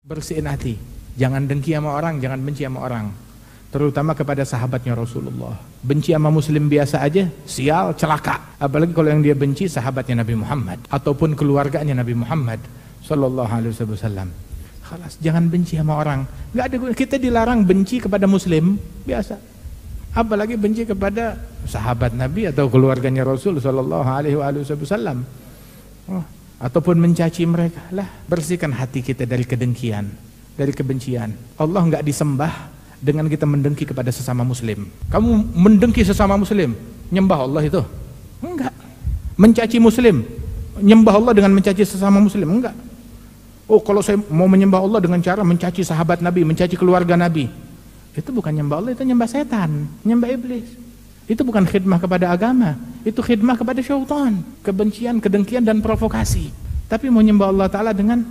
Bersihin hati, jangan dengki sama orang, jangan benci sama orang, terutama kepada sahabatnya Rasulullah. Benci sama muslim biasa aja, sial, celaka. Apalagi kalau yang dia benci sahabatnya Nabi Muhammad ataupun keluarganya Nabi Muhammad sallallahu alaihi wasallam. Khalas, jangan benci sama orang. Enggak ada, kita dilarang benci kepada muslim biasa. Apalagi benci kepada sahabat Nabi atau keluarganya Rasul sallallahu alaihi wasallam. Ataupun mencaci mereka. Lah, bersihkan hati kita dari kedengkian, dari kebencian. Allah enggak disembah dengan kita mendengki kepada sesama muslim. Kamu mendengki sesama muslim, nyembah Allah itu? Enggak. Mencaci muslim, nyembah Allah dengan mencaci sesama muslim? Enggak. Oh, kalau saya mau menyembah Allah dengan cara mencaci sahabat Nabi, mencaci keluarga Nabi, itu bukan nyembah Allah, itu nyembah setan, nyembah iblis. Itu bukan khidmah kepada agama, itu khidmah kepada syaitan, kebencian, kedengkian dan provokasi. Tapi mau nyembah Allah Ta'ala dengan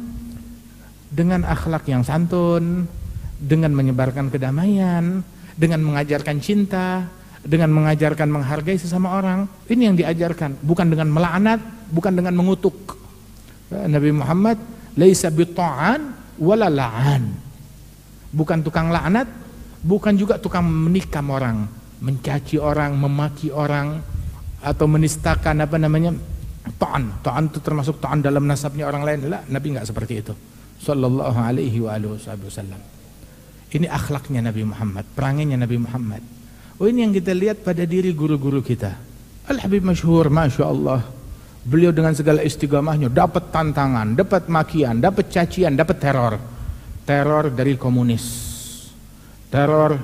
akhlak yang santun, dengan menyebarkan kedamaian, dengan mengajarkan cinta, dengan mengajarkan menghargai sesama orang. Ini yang diajarkan, bukan dengan melaknat, bukan dengan mengutuk. Nabi Muhammad laisa bitta'an wala la'an. Bukan tukang laknat, bukan juga tukang menikam orang, mencaci orang, memaki orang, atau menistakan ta'an itu termasuk ta'an dalam nasabnya orang lain. Lah, Nabi enggak seperti itu sallallahu alaihi wasallam. Ini akhlaknya Nabi Muhammad, perangainya Nabi Muhammad. Oh, ini yang kita lihat pada diri guru-guru kita. Al-Habib Masyhur, Masya Allah, beliau dengan segala istiqamahnya dapat tantangan, dapat makian, dapat cacian, dapat teror dari komunis, teror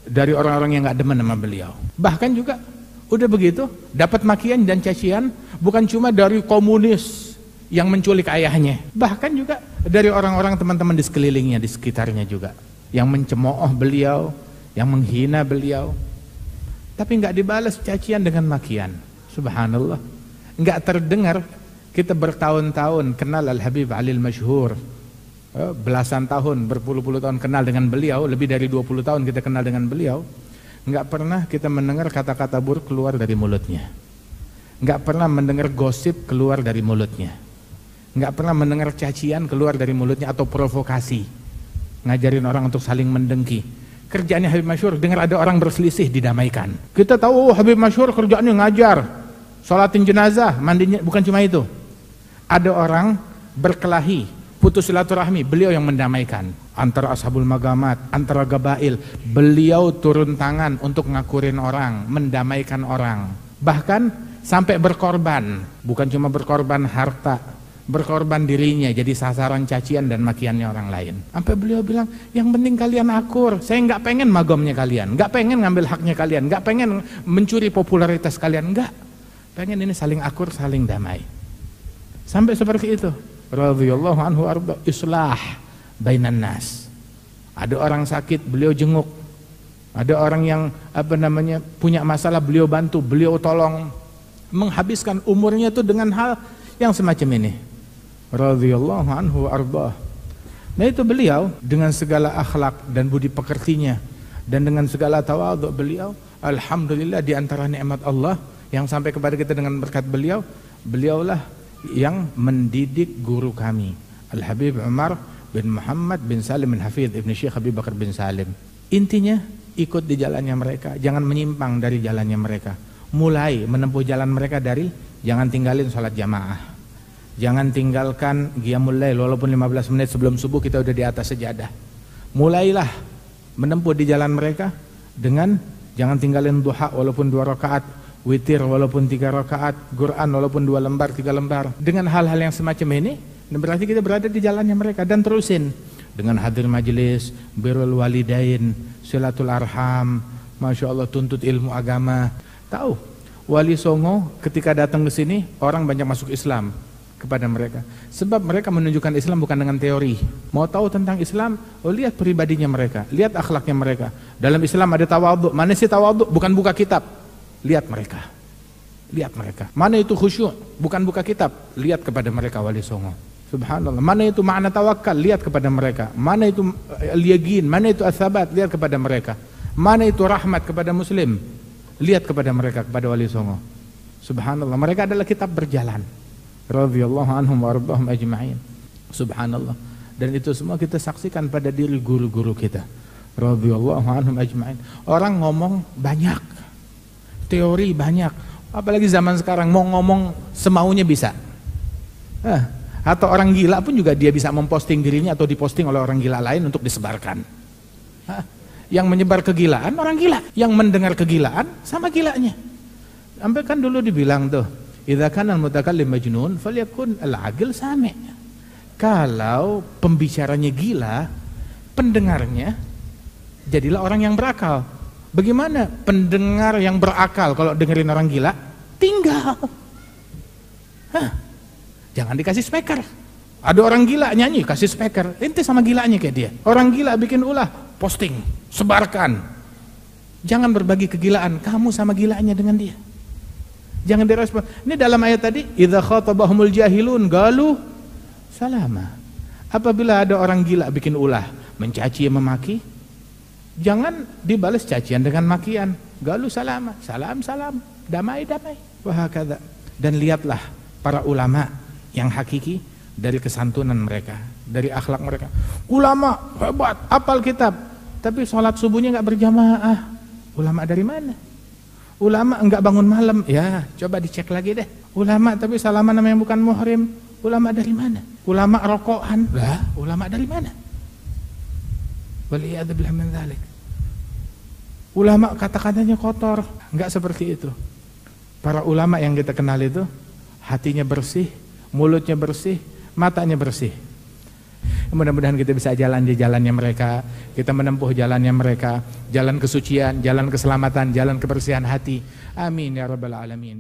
dari orang-orang yang nggak demen sama beliau. Bahkan juga udah begitu dapat makian dan cacian bukan cuma dari komunis yang menculik ayahnya, bahkan juga dari orang-orang teman-teman di sekelilingnya, di sekitarnya juga, yang mencemooh beliau, yang menghina beliau. Tapi nggak dibalas cacian dengan makian. Subhanallah, nggak terdengar. Kita bertahun-tahun kenal Al-Habib Ali Al-Masyhur, belasan tahun, berpuluh-puluh tahun kenal dengan beliau, lebih dari 20 tahun kita kenal dengan beliau. Enggak pernah kita mendengar kata-kata buruk keluar dari mulutnya. Enggak pernah mendengar gosip keluar dari mulutnya. Enggak pernah mendengar cacian keluar dari mulutnya atau provokasi, ngajarin orang untuk saling mendengki. Kerjaannya Habib Masyhur, dengar ada orang berselisih, didamaikan. Kita tahu Habib Masyhur kerjaannya ngajar, sholatin jenazah, mandinya, bukan cuma itu. Ada orang berkelahi, putus silaturahmi, beliau yang mendamaikan antara ashabul magamat, antara gabail. Beliau turun tangan untuk ngakurin orang, mendamaikan orang, bahkan sampai berkorban. Bukan cuma berkorban harta, berkorban dirinya jadi sasaran cacian dan makiannya orang lain. Sampai beliau bilang, yang penting kalian akur, saya nggak pengen magomnya kalian, nggak pengen ngambil haknya kalian, nggak pengen mencuri popularitas kalian, nggak, pengen ini saling akur, saling damai. Sampai seperti itu. Radhiyallahu anhu arba, islah bainan nas. Ada orang sakit, beliau jenguk. Ada orang yang punya masalah, beliau bantu, beliau tolong. Menghabiskan umurnya itu dengan hal yang semacam ini. Radhiyallahu anhu arba. Nah, itu beliau dengan segala akhlak dan budi pekertinya dan dengan segala tawadhu beliau, alhamdulillah, di antara nikmat Allah yang sampai kepada kita dengan berkat beliau, beliaulah yang mendidik guru kami, Al-Habib Umar bin Muhammad bin Salim bin Hafidh Ibn Syekh Habib Bakar bin Salim. Intinya, ikut di jalannya mereka, jangan menyimpang dari jalannya mereka. Mulai menempuh jalan mereka dari, jangan tinggalin sholat jamaah, jangan tinggalkan qiyamul lail, walaupun 15 menit sebelum subuh kita udah di atas sejadah. Mulailah menempuh di jalan mereka dengan jangan tinggalin duha walaupun 2 rakaat, witir walaupun 3 rakaat, Quran walaupun 2 lembar, 3 lembar. Dengan hal-hal yang semacam ini, berarti kita berada di jalannya mereka. Dan terusin dengan hadir majelis, birrul walidain, silatul arham, Masya Allah, tuntut ilmu agama. Tahu, Wali Songo ketika datang ke sini, orang banyak masuk Islam kepada mereka. Sebab mereka menunjukkan Islam bukan dengan teori. Mau tahu tentang Islam, lihat pribadinya mereka, lihat akhlaknya mereka. Dalam Islam ada tawadhu. Mana sih tawadhu? Bukan buka kitab. Lihat mereka, lihat mereka. Mana itu khusyuk? Bukan buka kitab. Lihat kepada mereka Wali Songo. Subhanallah. Mana itu makna tawakal? Lihat kepada mereka. Mana itu al-yaqin? Mana itu as-sabat? Lihat kepada mereka. Mana itu rahmat kepada muslim? Lihat kepada mereka, kepada Wali Songo. Subhanallah. Mereka adalah kitab berjalan. Radhiyallahu anhum wa rabbahum ajma'in. Subhanallah. Dan itu semua kita saksikan pada diri guru-guru kita. Radhiyallahu anhum ajma'in. Orang ngomong banyak, teori banyak, apalagi zaman sekarang mau ngomong semaunya bisa. Atau orang gila pun juga dia bisa memposting dirinya atau diposting oleh orang gila lain untuk disebarkan. Yang menyebar kegilaan orang gila, yang mendengar kegilaan sama gilanya. Sampai kan dulu dibilang tuh, idza kana al-mutakallim majnun falyakun al-aqil sami'. Kalau pembicaranya gila, pendengarnya jadilah orang yang berakal. Bagaimana pendengar yang berakal kalau dengerin orang gila? Tinggal. Jangan dikasih speaker. Ada orang gila nyanyi, kasih speaker. Ente sama gilanya kayak dia. Orang gila bikin ulah, posting, sebarkan. Jangan berbagi kegilaan, kamu sama gilanya dengan dia. Jangan direspon. Ini dalam ayat tadi, idza khatabahumul jahilun qalu salama. Apabila ada orang gila bikin ulah, mencaci memaki, jangan dibalas cacian dengan makian. Qalu salama, salam salam, damai damai. Wa hakadha. Dan lihatlah para ulama yang hakiki dari kesantunan mereka, dari akhlak mereka. Ulama hebat, hafal kitab, tapi sholat subuhnya nggak berjamaah. Ulama dari mana? Ulama enggak bangun malam, ya coba dicek lagi deh. Ulama tapi salaman nama yang bukan muhrim, ulama dari mana? Ulama rokokan, lah ulama dari mana? Waliyadzubillah min dzalik. Ulama kata-katanya kotor, enggak seperti itu. Para ulama yang kita kenal itu hatinya bersih, mulutnya bersih, matanya bersih. Mudah-mudahan kita bisa jalan di jalannya mereka, kita menempuh jalannya mereka, jalan kesucian, jalan keselamatan, jalan kebersihan hati. Amin ya rabbal alamin.